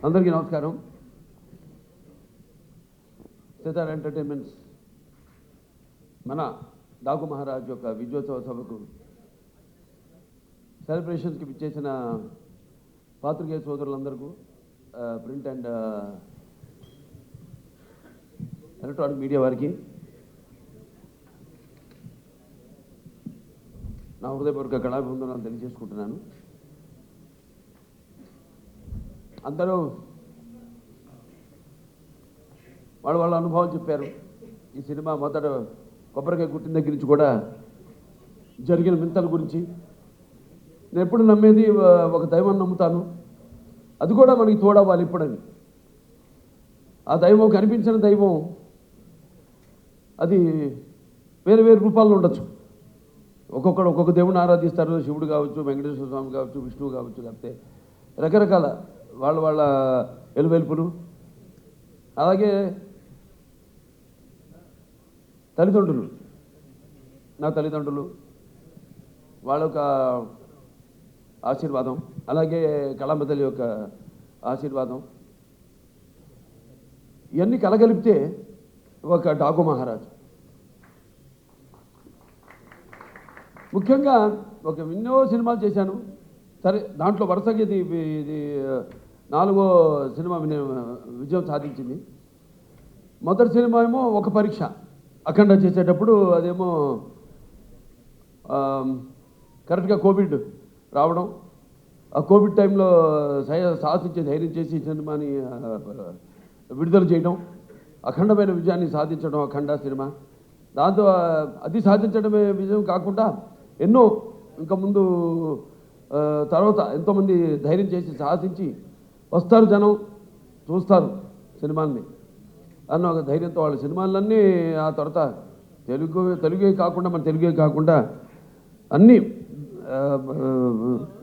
అందరికీ నమస్కారం. సితార్ ఎంటర్టైన్మెంట్స్ మన డాకు మహారాజ్ యొక్క విజయోత్సవ సభకు సెలబ్రేషన్స్కి విచ్చేసిన పాత్రికేయ సోదరులందరికీ, ప్రింట్ అండ్ ఎలక్ట్రానిక్ మీడియా వారికి నా హృదయపూర్వక కళాభివందనాలు తెలియజేసుకుంటున్నాను. అందరూ వాళ్ళ అనుభవాలు చెప్పారు. ఈ సినిమా మొదట కొబ్బరికాయ కుట్టిన దగ్గర నుంచి కూడా జరిగిన వింతల గురించి. నేను ఎప్పుడు నమ్మేది ఒక దైవాన్ని నమ్ముతాను, అది కూడా మనకి తోడవ్వాలి ఇప్పుడని. ఆ దైవం కనిపించిన దైవం అది వేరు వేరు రూపాల్లో ఉండొచ్చు. ఒక్కొక్కడు ఒక్కొక్క దేవుడిని ఆరాధిస్తారు. శివుడు కావచ్చు, వెంకటేశ్వర స్వామి కావచ్చు, విష్ణువు కావచ్చు, లేకపోతే రకరకాల వాళ్ళ వెలువెలుపులు. అలాగే తల్లిదండ్రులు, నా తల్లిదండ్రులు వాళ్ళ యొక్క ఆశీర్వాదం, అలాగే కళాంబ తల్లి యొక్క ఆశీర్వాదం, ఇవన్నీ కలగలిపితే ఒక డాకు మహారాజు. ముఖ్యంగా ఎన్నో సినిమాలు చేశాను. సరే, దాంట్లో వరుసగా ఇది 4వ సినిమా విజయం సాధించింది. మొదటి సినిమా ఏమో ఒక పరీక్ష, అఖండ చేసేటప్పుడు అదేమో కరెక్ట్గా కోవిడ్ రావడం. ఆ కోవిడ్ టైంలో సాధించే ధైర్యం చేసి సినిమాని విడుదల చేయడం, అఖండమైన విజయాన్ని సాధించడం అఖండ సినిమా. దాంతో అది సాధించడమే విజయం కాకుండా ఎన్నో ఇంకా ముందు తర్వాత ఎంతోమంది ధైర్యం చేసి సాధించి వస్తారు, జనం చూస్తారు సినిమాల్ని అన్న ఒక ధైర్యంతో వాళ్ళ సినిమాలన్నీ ఆ తర్వాత తెలుగే కాకుండా అన్ని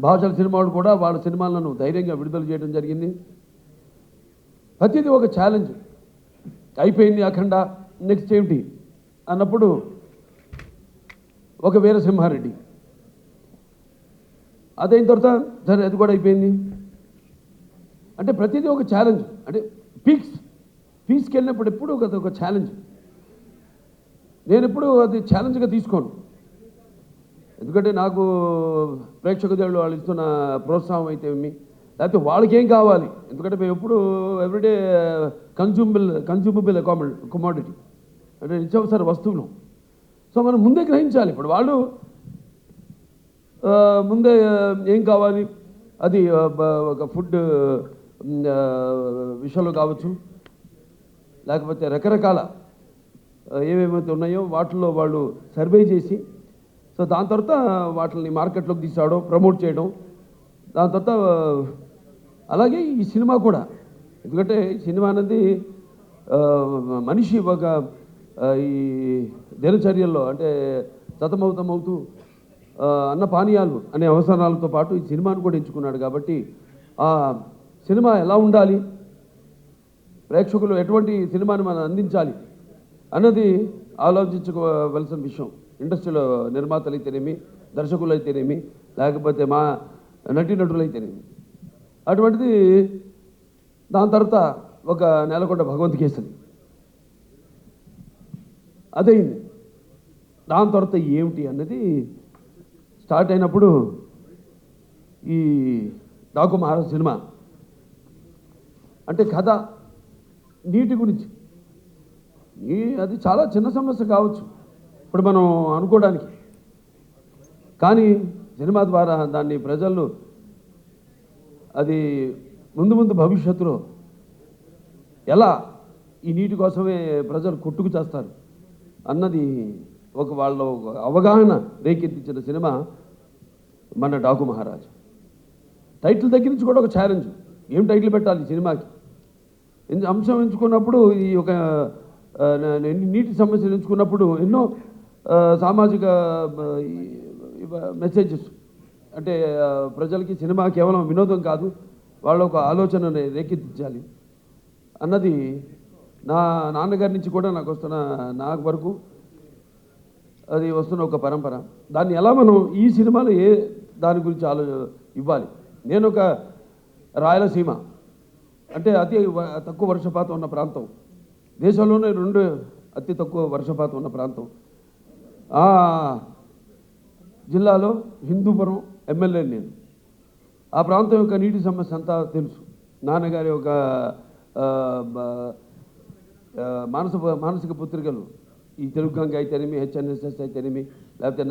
భాషల సినిమాలు కూడా వాళ్ళ సినిమాలను ధైర్యంగా విడుదల చేయడం జరిగింది. ప్రతిదీ ఒక ఛాలెంజ్. అయిపోయింది అఖండ, నెక్స్ట్ ఏమిటి అన్నప్పుడు ఒక వీరసింహారెడ్డి, అదైన తర్వాత సరే అది కూడా అయిపోయింది. అంటే ప్రతిదీ ఒక ఛాలెంజ్. అంటే పీక్స్కి వెళ్ళినప్పుడు ఎప్పుడు ఒక ఛాలెంజ్. నేను ఎప్పుడు అది ఛాలెంజ్గా తీసుకోను. ఎందుకంటే నాకు ప్రేక్షక దేవుళ్ళు వాళ్ళు ఇస్తున్న ప్రోత్సాహం అయితే లేకపోతే వాళ్ళకి ఏం కావాలి. ఎందుకంటే మేము ఎప్పుడు ఎవ్రీడే కన్జ్యూమబుల్ కమోడిటీ, అంటే నిత్యావసర వస్తువులు. సో మనం ముందే గ్రహించాలి. ఇప్పుడు వాళ్ళు ముందే ఏం కావాలి, అది ఒక ఫుడ్ విషయంలో కావచ్చు, లేకపోతే రకరకాల ఏమేమైతే ఉన్నాయో వాటిల్లో వాళ్ళు సర్వే చేసి, సో దాని తర్వాత వాటిని మార్కెట్లోకి తీసుకోవడం, ప్రమోట్ చేయడం. దాని తర్వాత అలాగే ఈ సినిమా కూడా, ఎందుకంటే ఈ సినిమా అనేది మనిషి ఒక ఈ దినచర్యల్లో అంటే సతమవుతూ అన్న పానీయాలు అనే అవసరాలతో పాటు ఈ సినిమాను కూడా ఎంచుకున్నాడు. కాబట్టి ఆ సినిమా ఎలా ఉండాలి, ప్రేక్షకులు ఎటువంటి సినిమాని మనం అందించాలి అన్నది ఆలోచించుకోవలసిన విషయం. ఇండస్ట్రీలో నిర్మాతలు అయితేనేమి, దర్శకులు అయితేనేమి, లేకపోతే మా నటీనటులు అయితేనేమి. అటువంటిది దాని తర్వాత ఒక నెలకొండ భగవంత్ కేసరి అదైంది. దాని తర్వాత ఏమిటి అన్నది స్టార్ట్ అయినప్పుడు ఈ డాకు మహారాజ్ సినిమా అంటే కథ నీటి గురించి. అది చాలా చిన్న సమస్య కావచ్చు ఇప్పుడు మనం అనుకోవడానికి, కానీ సినిమా ద్వారా దాన్ని ప్రజలు అది ముందు భవిష్యత్తులో ఎలా ఈ నీటి కోసమే ప్రజలు కొట్టుకు చేస్తారు అన్నది వాళ్ళ అవగాహన రేకెత్తించిన సినిమా మన డాకు మహారాజ్. టైటిల్ దగ్గర నుంచి కూడా ఒక ఛాలెంజ్. ఏం టైటిల్ పెట్టాలి ఈ సినిమాకి అంశం ఎంచుకున్నప్పుడు, ఈ ఒక నీటి సమస్యలు ఎంచుకున్నప్పుడు ఎన్నో సామాజిక మెసేజెస్, అంటే ప్రజలకి సినిమా కేవలం వినోదం కాదు, వాళ్ళ ఒక ఆలోచనని రేకెత్తించాలి అన్నది నా నాన్నగారి నుంచి కూడా నాకు వరకు అది వస్తున్న ఒక పరంపర. దాన్ని ఎలా మనం ఈ సినిమాలో దాని గురించి ఇవ్వాలి. నేను ఒక రాయలసీమ అంటే తక్కువ వర్షపాతం ఉన్న ప్రాంతం, దేశంలోనే 2 అతి తక్కువ వర్షపాతం ఉన్న ప్రాంతం. ఆ జిల్లాలో హిందూపురం ఎమ్మెల్యే నేను. ఆ ప్రాంతం యొక్క నీటి సమస్య అంతా తెలుసు. నాన్నగారి ఒక మానసిక పుత్రికలు, ఈ తెలుగు గంగ అయితేనేమి, హెచ్ఎన్ఎస్ఎస్ అయితేనేమి, లేకపోతే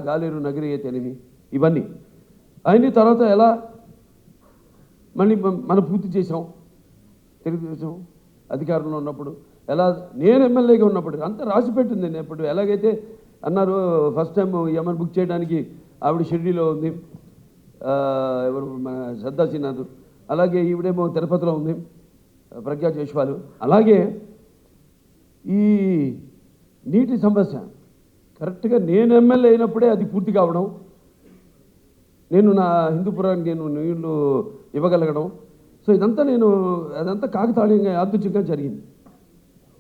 గాలేరు నగరి అయితేనేమి, ఇవన్నీ అయిన తర్వాత ఎలా మళ్ళీ మనం పూర్తి చేసాం. తెలుగుదేశం అధికారంలో ఉన్నప్పుడు ఎలా, నేను ఎమ్మెల్యేగా ఉన్నప్పుడు అంతా రాసి పెట్టింది. నేను ఎప్పుడు ఎలాగైతే అన్నారు ఫస్ట్ టైం ఏమైనా బుక్ చేయడానికి ఆవిడ షిరిడీలో ఉంది, ఎవరు మన శ్రద్ధా శ్రీనాథ్, అలాగే ఈవిడేమో తిరుపతిలో ఉంది ప్రజ్ఞా జైస్వాల్. అలాగే ఈ నీటి సమస్య కరెక్ట్గా నేను ఎమ్మెల్యే అయినప్పుడే అది పూర్తి కావడం, నేను నా హిందూపురానికి నేను నీళ్లు ఇవ్వగలగడం. సో ఇదంతా అదంతా కాకతాళీయంగా యాదృచ్ఛికంగా జరిగింది.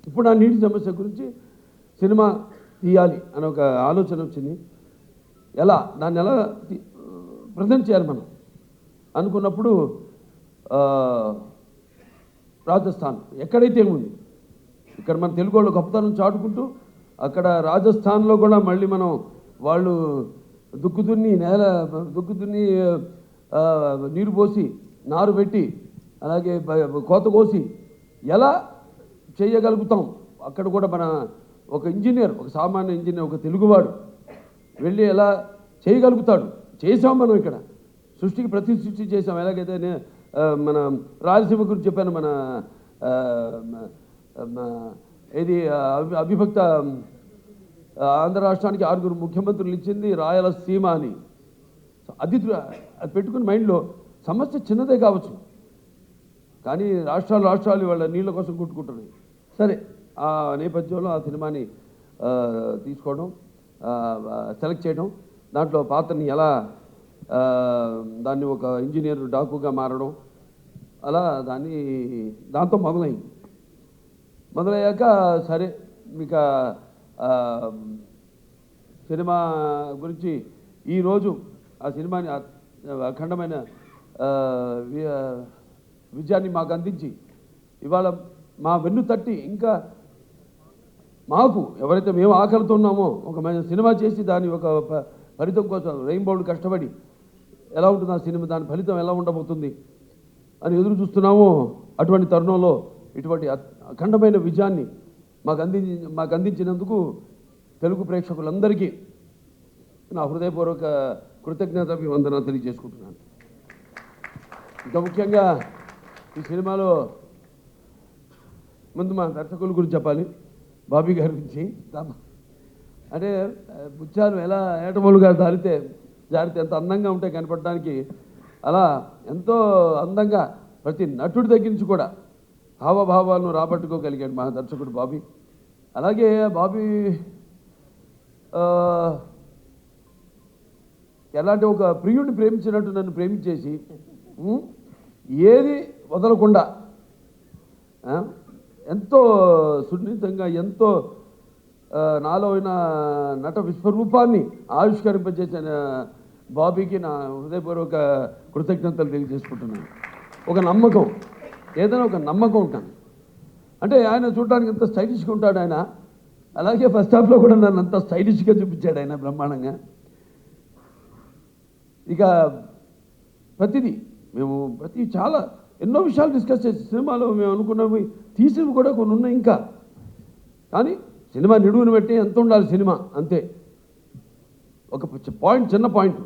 ఇప్పుడు ఆ నీటి సమస్య గురించి సినిమా తీయాలి అని ఒక ఆలోచన వచ్చింది. దాన్ని ఎలా ప్రజెంట్ చేయాలి మనం అనుకున్నప్పుడు రాజస్థాన్ ఎక్కడైతే ఉంది, ఇక్కడ మన తెలుగు వాళ్ళు గొప్పతనం చాటుకుంటూ అక్కడ రాజస్థాన్లో కూడా మళ్ళీ మనం వాళ్ళు దుక్కుదున్ని నీరు పోసి నారు పెట్టి అలాగే కోత కోసి ఎలా చేయగలుగుతాం, అక్కడ కూడా మన ఒక ఇంజనీర్, ఒక సామాన్య ఇంజనీర్, ఒక తెలుగువాడు వెళ్ళి ఎలా చేయగలుగుతాడు. చేసాం మనం ఇక్కడ సృష్టికి ప్రతి సృష్టి చేసాం. ఎలాగైతే మన రాయలసీమ గురించి చెప్పాను, మన ఏది అవిభక్త ఆంధ్ర రాష్ట్రానికి 6 ముఖ్యమంత్రులు ఇచ్చింది రాయలసీమ అని. అది పెట్టుకుని మైండ్లో సమస్య చిన్నదే కావచ్చు, కానీ రాష్ట్రాలు వాళ్ళ నీళ్ళ కోసం కొట్టుకుంటున్నాయి. సరే, ఆ నేపథ్యంలో ఆ సినిమాని తీసుకోవడం, సెలెక్ట్ చేయడం, దాంట్లో పాత్రని ఎలా దాన్ని ఒక ఇంజనీర్ డాకుగా మారడం, అలా దాంతో మొదలయ్యాక సరే ఇక సినిమా గురించి ఈరోజు ఆ సినిమాని అఖండమైన విజయాన్ని మాకు అందించి ఇవాళ మా వెన్ను తట్టి ఇంకా మాకు ఎవరైతే మేము ఆకలితో ఉన్నామో ఒక సినిమా చేసి దాని ఒక ఫలితం కోసం రెయిన్బోల్డ్ కష్టపడి ఎలా ఉంటుంది ఆ సినిమా, దాని ఫలితం ఎలా ఉండబోతుంది అని ఎదురు చూస్తున్నామో, అటువంటి తరుణంలో ఇటువంటి అఖండమైన విజయాన్ని మాకు అందించినందుకు తెలుగు ప్రేక్షకులందరికీ నా హృదయపూర్వక కృతజ్ఞతాభివందనాలు తెలియజేసుకుంటున్నాను. ఇంకా ముఖ్యంగా ఈ సినిమాలో ముందు మా దర్శకుల గురించి చెప్పాలి. బాబీ గారి గురించి అంటే బుచ్చాలు ఎలా ఏటమూలుగా జారితే ఎంత అందంగా ఉంటాయి కనపడడానికి, అలా ఎంతో అందంగా ప్రతి నటుడి దగ్గర నుంచి కూడా హావభావాలను రాబట్టుకోగలిగాడు మా దర్శకుడు బాబీ. అలాగే బాబీ ఎలాంటి ఒక ప్రియుడిని ప్రేమించినట్టు నన్ను ప్రేమించేసి ఏది వదలకుండా ఎంతో సున్నితంగా ఎంతో నాలో అయిన నట విశ్వరూపాన్ని ఆవిష్కరింపజేసిన బాబీకి నా హృదయపూర్వక కృతజ్ఞతలు తెలియజేసుకుంటున్నాను. ఒక నమ్మకం, ఏదైనా ఒక నమ్మకం ఉంటాను. అంటే ఆయన చూడడానికి ఎంత స్టైలిష్గా ఉంటాడు ఆయన, అలాగే ఫస్ట్ హాఫ్లో కూడా నన్ను అంత స్టైలిష్గా చూపించాడు ఆయన బ్రహ్మాండంగా. ఇక ప్రతి చాలా ఎన్నో విషయాలు డిస్కస్ చేసి సినిమాలో మేము అనుకున్నవి తీసినవి కూడా కొన్ని ఉన్నాయి ఇంకా. కానీ సినిమా నిడువుని బట్టి ఎంత ఉండాలి సినిమా, అంతే. ఒక చిన్న పాయింట్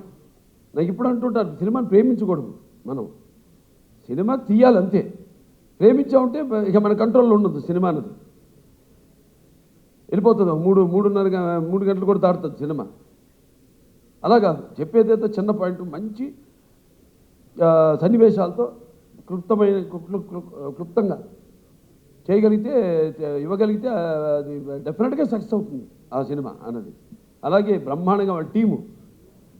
నాకు ఇప్పుడు అంటుంటారు, సినిమాని ప్రేమించకూడదు మనం, సినిమా తీయాలి అంతే. ప్రేమించామంటే ఇక మన కంట్రోల్లో ఉండదు సినిమా అన్నది, వెళ్ళిపోతుంది. 3 గంటలు కూడా దాటుతుంది సినిమా. అలా కాదు, చెప్పేదైతే చిన్న పాయింట్ మంచి సన్నివేశాలతో క్లుప్తంగా చేయగలిగితే ఇవ్వగలిగితే అది డెఫినెట్గా సక్సెస్ అవుతుంది ఆ సినిమా అన్నది. అలాగే బ్రహ్మాండంగా వాళ్ళ టీము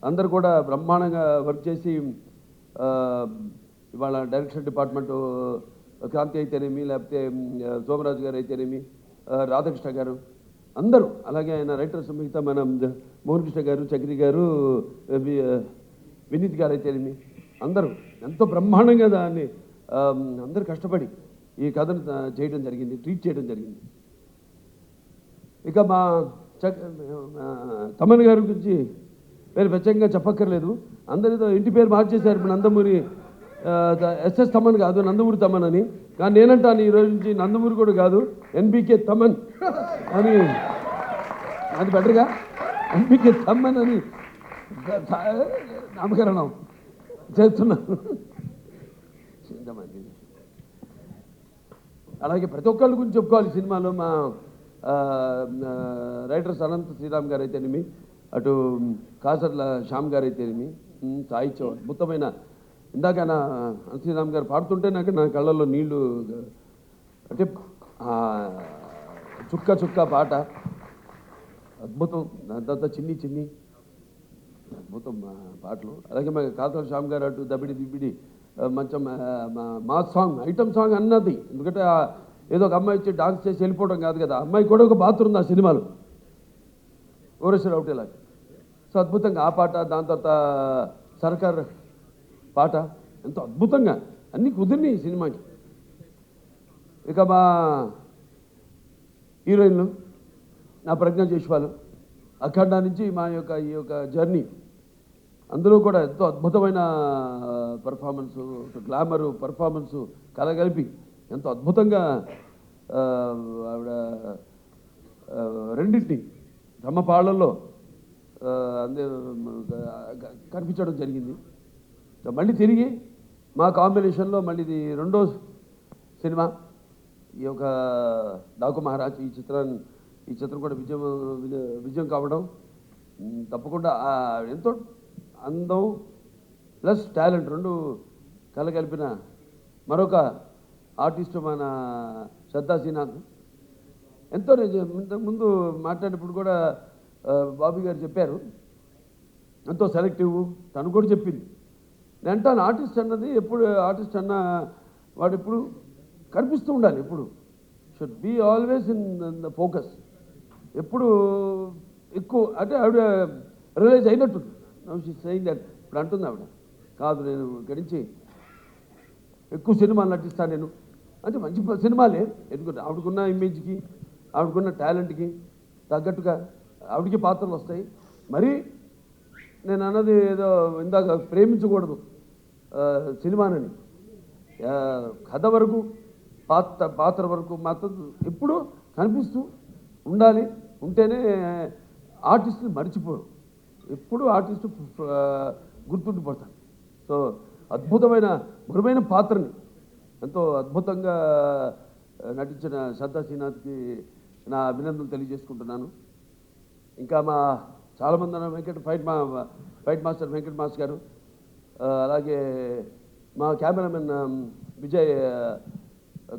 అందరు కూడా బ్రహ్మాండంగా వర్క్ చేసి ఇవాళ డైరెక్షన్ డిపార్ట్మెంటు క్రాంతి అయితేనేమి, లేకపోతే సోమరాజు గారు అయితేనేమి, రాధాకృష్ణ గారు అందరూ, అలాగే ఆయన రైటర్స్ మిగతా మన మోహన్ కృష్ణ గారు, చక్రి గారు, వినీత్ గారు అయితేనేమి అందరూ ఎంతో బ్రహ్మాండంగా దాన్ని అందరూ కష్టపడి ఈ కథను చేయడం జరిగింది, ట్రీట్ చేయడం జరిగింది. ఇక మా తమన్ గారి గురించి వేరే ప్రత్యేకంగా చెప్పక్కర్లేదు. అందరితో ఇంటి పేరు మార్చేశారు. ఇప్పుడు నందమూరి ఎస్ఎస్ తమన్ కాదు, నందమూరి తమన్ అని. కానీ నేనంటాను ఈరోజు నుంచి నందమూరి కూడా కాదు, ఎన్బికే తమన్ అని. అది బెటర్గా ఎన్బికే తమన్ అని నామకరణం చేస్తున్నాను. అలాగే ప్రతి ఒక్కళ్ళ గురించి చెప్పుకోవాలి సినిమాలో. మా రైటర్స్ అనంత శ్రీరామ్ గారు అయితేనేమి, అటు కాసర్ల శ్యామ్ గారు అయితేనేమి, సాహిత్యం అద్భుతమైన. ఇందాక అనంత శ్రీరామ్ గారు పాడుతుంటే నా కళ్ళల్లో నీళ్లు, అంటే చుక్క చుక్క పాట అద్భుతం. దాని తర్వాత చిన్ని చిన్ని అద్భుతం పాటలు. అలాగే మా కాసర్ల శ్యామ్ గారు అటు దబిడి దిబిడి మంచి మా సాంగ్, ఐటమ్ సాంగ్ అన్నది. ఎందుకంటే ఏదో ఒక అమ్మాయి వచ్చి డాన్స్ చేసి వెళ్ళిపోవడం కాదు కదా, అమ్మాయి కూడా ఒక పాత్ర ఉంది ఆ సినిమాలో, ఓరేశ్వర ఒకటేలాగా. సో అద్భుతంగా ఆ పాట, దాని తర్వాత సర్కార్ పాట ఎంతో అద్భుతంగా అన్నీ కుదిరినాయి ఈ సినిమాకి. ఇక మా హీరోయిన్లు నా ప్రజ్ఞ జైస్వాల్, అఖండ నుంచి ఈ యొక్క జర్నీ, అందులో కూడా ఎంతో అద్భుతమైన పర్ఫార్మెన్సు, గ్లామరు పర్ఫార్మెన్సు కలగలిపి ఎంతో అద్భుతంగా ఆవిడ రెండింటిని తమ పాళ్ళల్లో కనిపించడం జరిగింది. మళ్ళీ తిరిగి మా కాంబినేషన్లో మళ్ళీ ఇది రెండో సినిమా ఈ యొక్క డాకు మహారాజ్. ఈ చిత్రం కూడా విజయం కావడం తప్పకుండా ఎంతో అందం ప్లస్ టాలెంట్ రెండు కలగలిపిన మరొక ఆర్టిస్టు మన శ్రద్ధా శ్రీనాథ్. ఎంతో ముందు మాట్లాడినప్పుడు కూడా బాబీ గారు చెప్పారు, ఎంతో సెలెక్టివ్. తను కూడా చెప్పింది. నేను అంటాను, ఆర్టిస్ట్ అన్నది ఎప్పుడు, ఆర్టిస్ట్ అన్న వాడు ఎప్పుడు కనిపిస్తూ ఉండాలి, ఎప్పుడు should be always in the focus. ఎప్పుడు ఎక్కువ అంటే ఆవిడ రియలైజ్ అయినట్టు సెయింగ్ దట్. ఇప్పుడు అంటుంది ఆవిడ, కాదు నేను గడించి ఎక్కువ సినిమాలు నటిస్తాను నేను అంటే. మంచి సినిమాలే, ఎందుకంటే ఆవిడకున్న ఇమేజ్కి, ఆవిడకున్న టాలెంట్కి తగ్గట్టుగా ఆవిడకి పాత్రలు వస్తాయి. మరి నేను అన్నది ఏదో ఇందాక ప్రేమించకూడదు సినిమానని, కథ వరకు పాత్ర వరకు మాత్రం ఎప్పుడూ కనిపిస్తూ ఉండాలి. ఉంటేనే ఆర్టిస్టుని మర్చిపోరు, ఎప్పుడు ఆర్టిస్టు గుర్తుండిపోతాను. సో అద్భుతమైన మరువైన పాత్రని ఎంతో అద్భుతంగా నటించిన శ్రద్ధా శ్రీనాథ్కి నా అభినందనలు తెలియజేసుకుంటున్నాను. ఇంకా మా చాలామంది ఫైట్ మాస్టర్ వెంకట్ మాస్టర్ గారు, అలాగే మా కెమెరామెన్ విజయ్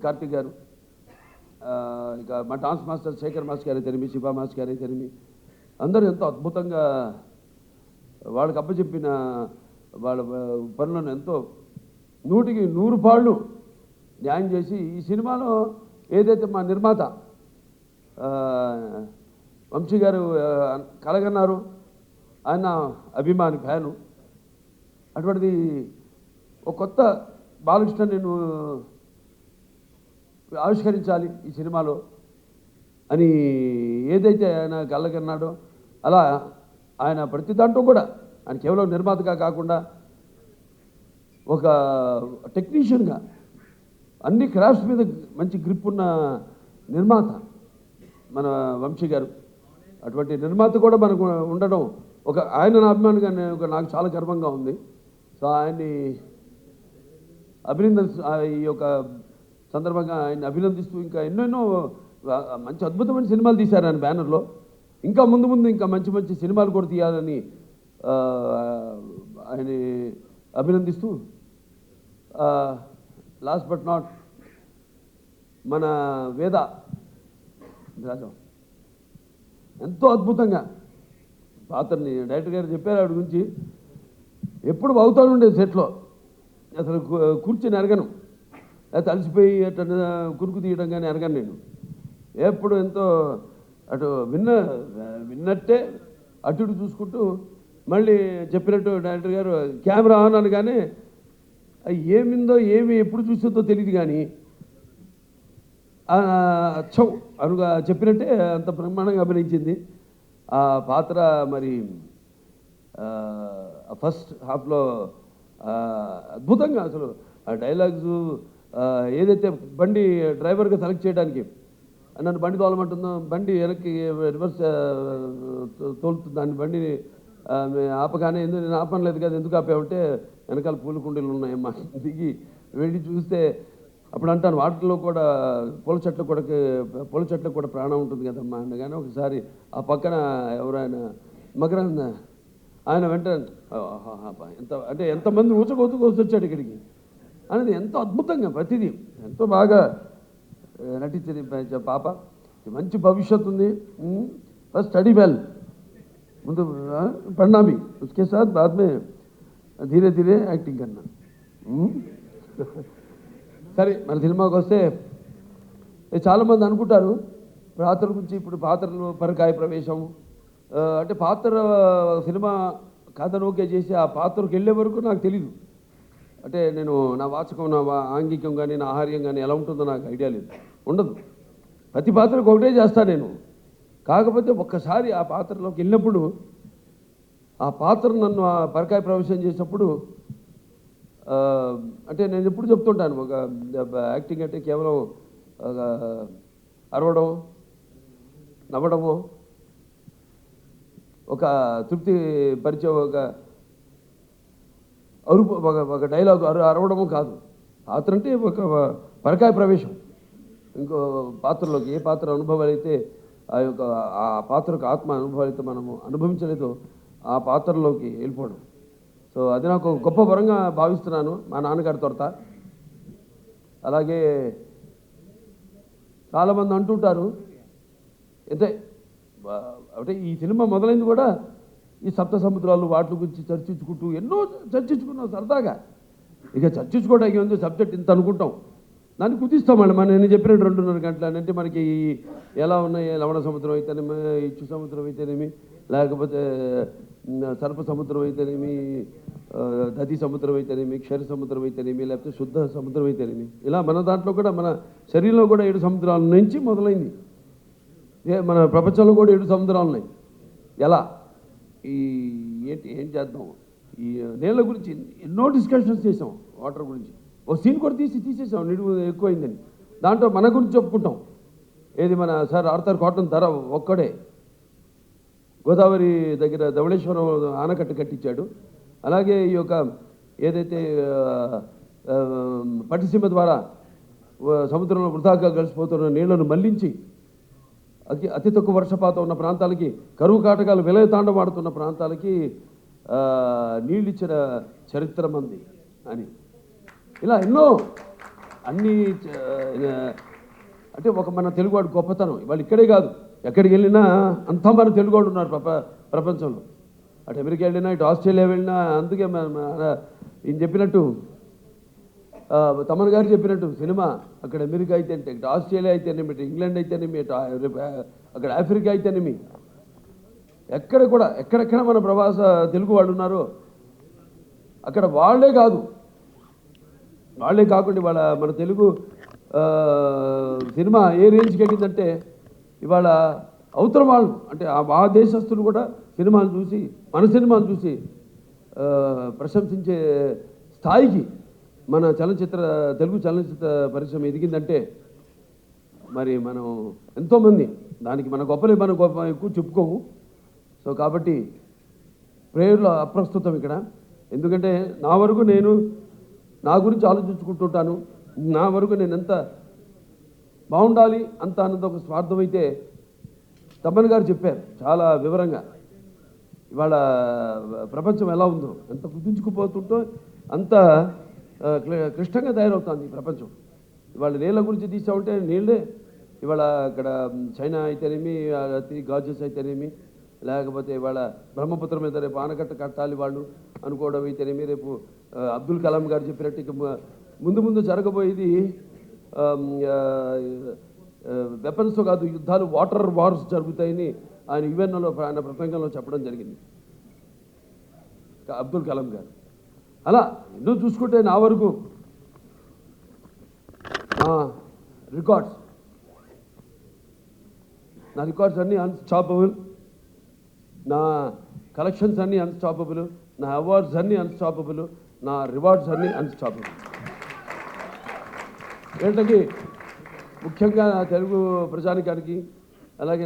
కార్తిక్ గారు, ఇక మా డాన్స్ మాస్టర్ శేఖర్ మాస్టర్ గారు అయితేనేమి, శివా మాస్టర్ గారు అయితేనేమి, అందరూ ఎంతో అద్భుతంగా వాళ్ళకి అప్పచెప్పిన వాళ్ళ పనులను ఎంతో 100కి 100 పాళ్ళు న్యాయం చేసి ఈ సినిమాలో ఏదైతే మా నిర్మాత వంశీ గారు కలగన్నారు, ఆయన అభిమాని ఫ్యాను. అటువంటిది ఒక కొత్త బాలకృష్ణ నేను ఆవిష్కరించాలి ఈ సినిమాలో అని ఏదైతే ఆయన కలగన్నాడో, అలా ఆయన ప్రతి దాంట్లో కూడా ఆయన కేవలం నిర్మాతగా కాకుండా ఒక టెక్నీషియన్గా అన్ని క్రాఫ్ట్స్ మీద మంచి గ్రిప్ ఉన్న నిర్మాత మన వంశీ గారు. అటువంటి నిర్మాత కూడా మనకు ఉండడం ఒక ఆయన నా అభిమానిగా నాకు చాలా గర్వంగా ఉంది. సో ఆయన్ని ఈ యొక్క సందర్భంగా ఆయన్ని అభినందిస్తూ ఇంకా ఎన్నెన్నో మంచి అద్భుతమైన సినిమాలు తీశారు ఆయన బ్యానర్లో. ఇంకా ముందు ఇంకా మంచి మంచి సినిమాలు కూడా తీయాలని ఆయన అభినందిస్తూ, లాస్ట్ బట్ నాట్ మన వేద రాజం ఎంతో అద్భుతంగా పాత్రని డైరెక్టర్ గారు చెప్పారు. ఆవిడ గురించి ఎప్పుడు అవుతాను ఉండేది సెట్లో, అసలు కూర్చొని ఎరగను, లేకపోతే అలసిపోయి అట్లా కురుకు తీయడం కానీ ఎరగను నేను. ఎప్పుడు ఎంతో అటు విన్నట్టే అటు ఇటు చూసుకుంటూ మళ్ళీ చెప్పినట్టు డైరెక్టర్ గారు కెమెరా ఆన్ అనగానే అది ఏమిందో ఏమి ఎప్పుడు చూసిందో తెలియదు కానీ చౌ అనుగా చెప్పినట్టే అంత బ్రహ్మాండంగా అభినయించింది. ఆ పాత్ర మరి ఫస్ట్ హాఫ్లో అద్భుతంగా అసలు ఆ డైలాగ్స్ ఏదైతే బండి డ్రైవర్గా సెలెక్ట్ చేయడానికి నన్ను బండి తోలమంటుందో బండి వెనక్కి రివర్స్ తోలుతుంది దాన్ని బండిని ఆపగానే ఎందుకు నేను ఆపనలేదు కదా ఎందుకు ఆపామంటే వెనకాల పూల కుండీలు ఉన్నాయమ్మా దిగి వెళ్ళి చూస్తే అప్పుడు అంటాను వాటిలో కూడా పూల చెట్లకు కూడా ప్రాణం ఉంటుంది కదమ్మా అనగానే ఒకసారి ఆ పక్కన ఎవరైనా మగరాన్న ఆయన వెంటనే ఎంత అంటే ఎంతమంది వచ్చాడు ఇక్కడికి అనేది ఎంతో అద్భుతంగా ప్రతిదీ ఎంతో బాగా నటించింది పాప. మంచి భవిష్యత్తు ఉంది. ఫస్ట్ స్టడీ వెల్ ముందు पढ़ना भी उसके साथ बाद में धीरे धीरे యాక్టింగ్ करना. సరే మన సినిమాకి వస్తే చాలామంది అనుకుంటారు పాత్ర గురించి. ఇప్పుడు పాత్రలు పరకాయ ప్రవేశం అంటే పాత్ర సినిమా కథను ఓకే చేసి ఆ పాత్రకు వెళ్ళే వరకు నాకు తెలీదు. అంటే నేను నా వాచకం నా ఆంగికం కానీ నా ఆహార్యం కానీ ఎలా ఉంటుందో నాకు ఐడియా లేదు, ఉండదు. ప్రతి పాత్రకు ఒకటే చేస్తాను నేను. కాకపోతే ఒక్కసారి ఆ పాత్రలోకి వెళ్ళినప్పుడు ఆ పాత్ర నన్ను ఆ పరకాయ ప్రవేశం చేసినప్పుడు అంటే నేను ఎప్పుడు చెప్తుంటాను ఒక యాక్టింగ్ అంటే కేవలం అరవడం నవ్వడము ఒక తృప్తి పరిచే ఒక అరుపు ఒక డైలాగ్ అరవడము కాదు. పాత్ర అంటే ఒక పరకాయ ప్రవేశం ఇంకో పాత్రలోకి. ఏ పాత్ర అనుభవాలు అయితే ఆ యొక్క ఆ పాత్రకు ఆత్మ అనుభవాలు అయితే మనము అనుభవించలేదో ఆ పాత్రలోకి వెళ్ళిపోవడం. సో అది నాకు గొప్ప వరంగా భావిస్తున్నాను మా నాన్నగారి తొరత. అలాగే చాలామంది అంటుంటారు అంటే ఈ సినిమా మొదలైంది కూడా ఈ సప్త సముద్రాలు వాటి గురించి చర్చించుకుంటూ ఎన్నో చర్చించుకున్నాం సరదాగా. ఇక చర్చించుకోవడానికి ఉంది సబ్జెక్ట్ ఇంత అనుకుంటాం, దాన్ని కుదిస్తాం మళ్ళీ నేను చెప్పినట్టు 2.5 గంటలు. అంటే మనకి ఎలా ఉన్నాయి లవణ సముద్రం అయితేనేమి, ఇచ్చు సముద్రం అయితేనేమి, లేకపోతే సర్ప సముద్రం అయితేనేమి, దది సముద్రం అయితేనేమి, క్షర సముద్రం అయితేనేమి, లేకపోతే శుద్ధ సముద్రం అయితేనేమి, ఇలా మన దాంట్లో కూడా మన శరీరంలో కూడా 7 సముద్రాల నుంచి మొదలైంది. మన ప్రపంచంలో కూడా 7 సముద్రాలు ఉన్నాయి. ఎలా ఏం చేద్దాం ఈ నీళ్ళ గురించి ఎన్నో డిస్కషన్స్ చేసాం. వాటర్ గురించి ఒక సీన్ కూడా తీసేసాం నిడువు ఎక్కువైందని. దాంట్లో మన గురించి చెప్పుకుంటాం. ఏది మన సార్ ఆర్థర్ కాటన్ ధర ఒక్కడే గోదావరి దగ్గర ధవళేశ్వరం ఆనకట్ట కట్టించాడు. అలాగే ఈ యొక్క ఏదైతే పట్టిసీమ ద్వారా సముద్రంలో వృధాగా కలిసిపోతున్న నీళ్లను మళ్లించి అతి తక్కువ వర్షపాతం ఉన్న ప్రాంతాలకి, కరువు కాటకాలు విలయ తాండవాడుతున్న ప్రాంతాలకి నీళ్ళు ఇచ్చిన చరిత్ర మంది అని ఇలా ఎన్నో అన్నీ అంటే ఒక మన తెలుగువాడు గొప్పతనం. ఇవాళ ఇక్కడే కాదు ఎక్కడికి వెళ్ళినా అంతా మన తెలుగువాడు ఉన్నారు ప్రపంచంలో. అటు అమెరికా వెళ్ళినా ఇటు ఆస్ట్రేలియా వెళ్ళినా. అందుకే ఈయన చెప్పినట్టు తమన్ గారు చెప్పినట్టు సినిమా అక్కడ అమెరికా అయితేనే, ఇటు ఆస్ట్రేలియా అయితేనేమి, ఇటు ఇంగ్లాండ్ అయితేనేమి, ఇటు అక్కడ ఆఫ్రికా అయితేనేమి, ఎక్కడ కూడా ఎక్కడెక్కడ మన ప్రవాస తెలుగు వాళ్ళు ఉన్నారో అక్కడ వాళ్ళే కాకుండా ఇవాళ మన తెలుగు సినిమా ఏ రేంజ్కి వెళ్ళిందంటే ఇవాళ అవతల వాళ్ళు అంటే ఆ దేశస్తులు కూడా సినిమాలు చూసి మన సినిమాలు చూసి ప్రశంసించే స్థాయికి మన తెలుగు చలనచిత్ర పరిశ్రమ ఎదిగిందంటే మరి మనం ఎంతోమంది దానికి మన గొప్పలే మనం గొప్ప ఎక్కువ చెప్పుకోము. సో కాబట్టి ప్రేయర్లో అప్రస్తుతం ఇక్కడ. ఎందుకంటే నా వరకు నేను నా గురించి ఆలోచించుకుంటుంటాను. నా వరకు నేను ఎంత బాగుండాలి అంత అన్నది ఒక స్వార్థం అయితే తమ్మన్ గారు చెప్పారు చాలా వివరంగా. ఇవాళ ప్రపంచం ఎలా ఉందో, ఎంత కుదించుకుపోతుంటో అంత క్లిష్టంగా తయారవుతుంది ఈ ప్రపంచం. ఇవాళ నీళ్ళ గురించి తీసామంటే నీళ్ళే ఇవాళ అక్కడ చైనా అయితేనేమి, గాజెస్ అయితేనేమి, లేకపోతే ఇవాళ బ్రహ్మపుత్రం మీద రేపు ఆనకట్ట కట్టాలి వాళ్ళు అనుకోవడం అయితేనేమి, రేపు అబ్దుల్ కలాం గారు చెప్పినట్టు ఇక ముందు జరగబోయేది వెపన్స్తో కాదు యుద్ధాలు, వాటర్ వార్స్ జరుగుతాయని ఆయన యుఎన్ఓలో ఆయన ప్రసంగంలో చెప్పడం జరిగింది అబ్దుల్ కలాం గారు. అలా ఎన్నో చూసుకుంటే నా వరకు రికార్డ్స్ అన్నీ అన్స్టాపబుల్, నా కలెక్షన్స్ అన్నీ అన్స్టాపబుల్, నా అవార్డ్స్ అన్నీ అన్స్టాపబుల్, నా రివార్డ్స్ అన్నీ అన్స్టాపబుల్. వీళ్ళకి ముఖ్యంగా నా తెలుగు ప్రజానికానికి అలాగే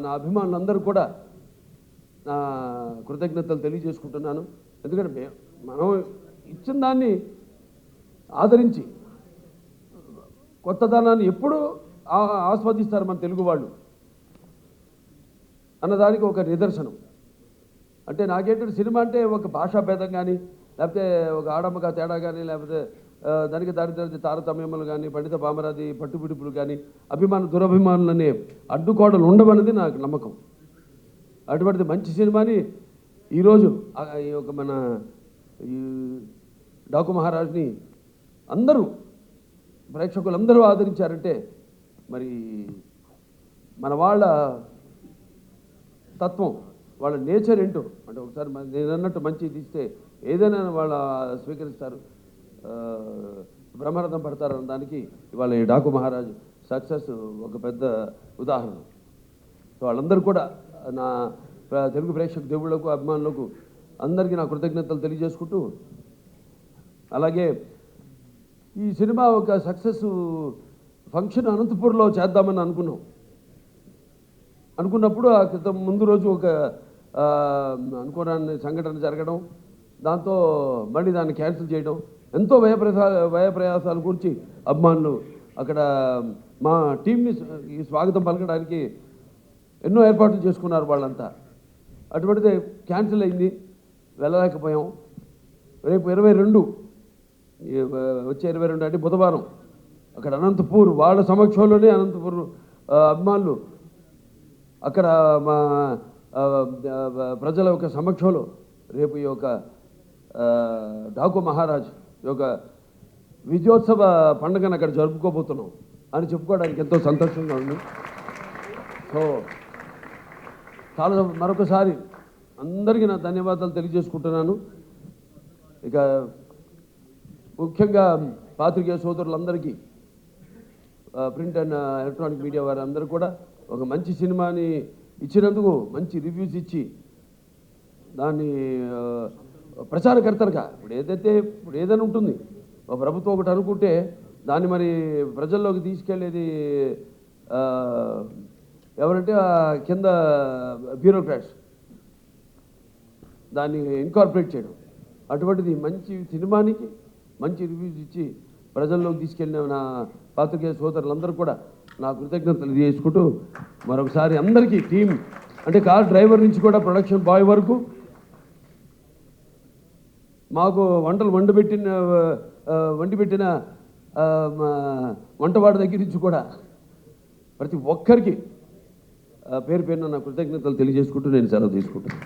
నా అభిమానులందరూ కూడా నా కృతజ్ఞతలు తెలియజేసుకుంటున్నాను. ఎందుకంటే మనం ఇచ్చిన దాన్ని ఆదరించి కొత్తదనాన్ని ఎప్పుడూ ఆస్వాదిస్తారు మన తెలుగు వాళ్ళు అన్నదానికి ఒక నిదర్శనం. అంటే నాకేంటంటే సినిమా అంటే ఒక భాషా భేదం కానీ, లేకపోతే ఒక ఆడమ్మగా తేడా కానీ, లేకపోతే దానికి దారిద్ర్య తారతమ్యములు కానీ, పండిత పామరాది పట్టుపిడుపులు కానీ, దురభిమానులనే అడ్డుకోవడం ఉండవన్నది నాకు నమ్మకం. అటువంటిది మంచి సినిమాని ఈరోజు ఈ ఒక మన ఈ డాకు మహారాజ్ని అందరూ ప్రేక్షకులందరూ ఆదరించారంటే మరి మన వాళ్ళ తత్వం, వాళ్ళ నేచర్ ఏంటో అంటే ఒకసారి నేను అన్నట్టు మంచి తీస్తే ఏదైనా వాళ్ళ స్వీకరిస్తారు, బ్రహ్మరథం పడతారు అన్న దానికి ఇవాళ ఈ డాకు మహారాజు సక్సెస్ ఒక పెద్ద ఉదాహరణ. సో వాళ్ళందరూ కూడా నా తెలుగు ప్రేక్షక దేవుళ్లకు అభిమానులకు అందరికీ నా కృతజ్ఞతలు తెలియజేసుకుంటూ, అలాగే ఈ సినిమా ఒక సక్సెస్ ఫంక్షన్ అనంతపూర్లో చేద్దామని అనుకున్నప్పుడు ఆ క్రితం ముందు రోజు ఒక అనుకోరాని సంఘటన జరగడం, దాంతో మళ్ళీ దాన్ని క్యాన్సిల్ చేయడం, ఎంతో వ్యయప్రయాసాల గురించి అభిమానులు అక్కడ మా టీంని స్వాగతం పలకడానికి ఎన్నో ఏర్పాట్లు చేసుకున్నారు వాళ్ళంతా. అటువంటిది క్యాన్సిల్ అయింది, వెళ్ళలేకపోయాం. రేపు 22 వచ్చే 22 అంటే బుధవారం అక్కడ అనంతపూర్ వాళ్ళ సమక్షంలోనే అనంతపూర్ అభిమానులు అక్కడ మా ప్రజల యొక్క సమక్షంలో రేపు ఈ యొక్క డాకు మహారాజ్ యొక్క విజయోత్సవ పండుగను అక్కడ జరుపుకోబోతున్నాం అని చెప్పుకోవడానికి ఎంతో సంతోషంగా ఉంది. సో చాలా మరొకసారి అందరికీ నా ధన్యవాదాలు తెలియజేసుకుంటున్నాను. ఇక ముఖ్యంగా పాత్రికేయ సోదరులందరికీ, ప్రింట్ అండ్ ఎలక్ట్రానిక్ మీడియా వారందరూ కూడా ఒక మంచి సినిమాని ఇచ్చినందుకు మంచి రివ్యూస్ ఇచ్చి దాన్ని ప్రచారకర్తలుగా ఇప్పుడు ఏదైనా ఉంటుంది, ఒక ప్రభుత్వం ఒకటి అనుకుంటే దాన్ని మరి ప్రజల్లోకి తీసుకెళ్లేది ఎవరంటే కింద బ్యూరోక్రాట్స్, దాన్ని ఇన్కార్పొరేట్ చేయడం. అటువంటిది మంచి సినిమానికి మంచి రివ్యూస్ ఇచ్చి ప్రజల్లోకి తీసుకెళ్ళిన నా పాత్రికేయ సోదరులందరూ కూడా నా కృతజ్ఞతలు తెలియజేసుకుంటూ మరొకసారి అందరికీ టీం అంటే కార్ డ్రైవర్ నుంచి కూడా ప్రొడక్షన్ బాయ్ వరకు మాకు వంటలు వండి పెట్టిన వంటవాడి దగ్గర నుంచి కూడా ప్రతి ఒక్కరికి పేరు పేరున నా కృతజ్ఞతలు తెలియజేసుకుంటూ నేను సెలవు తీసుకుంటాను.